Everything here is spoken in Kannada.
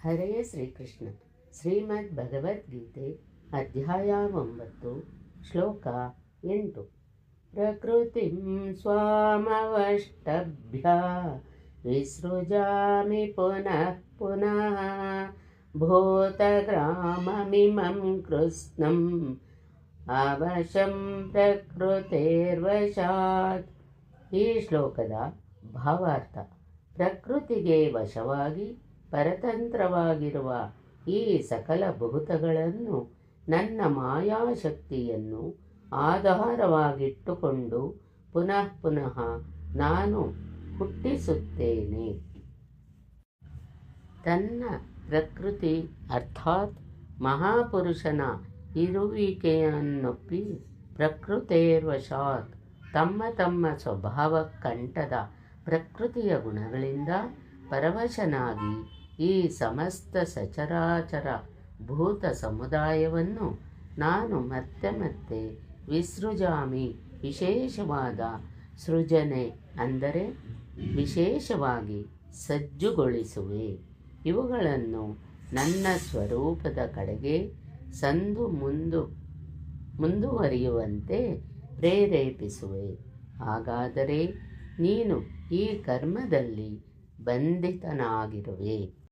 ಹರೇ ಶ್ರೀಕೃಷ್ಣ. ಶ್ರೀಮದ್ ಭಗವದ್ಗೀತೆ ಅಧ್ಯಾಯ 9 ಶ್ಲೋಕ 8. ಪ್ರಕೃತಿಂ ಸ್ವಾಮವಷ್ಟಭ್ಯ ವಿಸೃಜಾಮಿ ಪುನಃ ಪುನಃ ಭೂತಗ್ರಾಮಮಿಮಂ ಕೃತ್ಸ್ನಂ ಅವಶಂ ಪ್ರಕೃತೇರ್ವಶಾತ್. ಈ ಶ್ಲೋಕದ ಭಾವಾರ್ಥ: ಪ್ರಕೃತಿಗೆ ವಶವಾಗಿ ಪರತಂತ್ರವಾಗಿರುವ ಈ ಸಕಲ ಭೂತಗಳನ್ನು ನನ್ನ ಮಾಯಾಶಕ್ತಿಯನ್ನು ಆಧಾರವಾಗಿಟ್ಟುಕೊಂಡು ಪುನಃ ಪುನಃ ನಾನು ಹುಟ್ಟಿಸುತ್ತೇನೆ. ತನ್ನ ಪ್ರಕೃತಿ ಅರ್ಥಾತ್ ಮಹಾಪುರುಷನ ಇರುವಿಕೆಯನ್ನೊಪ್ಪಿ ಪ್ರಕೃತೇರ್ವಶಾತ್ ತಮ್ಮ ತಮ್ಮ ಸ್ವಭಾವಕ್ಕಂಟದ ಪ್ರಕೃತಿಯ ಗುಣಗಳಿಂದ ಪರವಶನಾಗಿ ಈ ಸಮಸ್ತ ಸಚರಾಚರ ಭೂತ ಸಮುದಾಯವನ್ನು ನಾನು ಮತ್ತೆ ಮತ್ತೆ ವಿಸೃಜಾಮಿ, ವಿಶೇಷವಾದ ಸೃಜನೆ ಅಂದರೆ ವಿಶೇಷವಾಗಿ ಸಜ್ಜುಗೊಳಿಸುವೆ. ಇವುಗಳನ್ನು ನನ್ನ ಸ್ವರೂಪದ ಕಡೆಗೆ ಸಂದು ಮುಂದುವರಿಯುವಂತೆ ಪ್ರೇರೇಪಿಸುವೆ. ಹಾಗಾದರೆ ನೀನು ಈ ಕರ್ಮದಲ್ಲಿ ಬಂಧಿತನಾಗಿರುವೆ.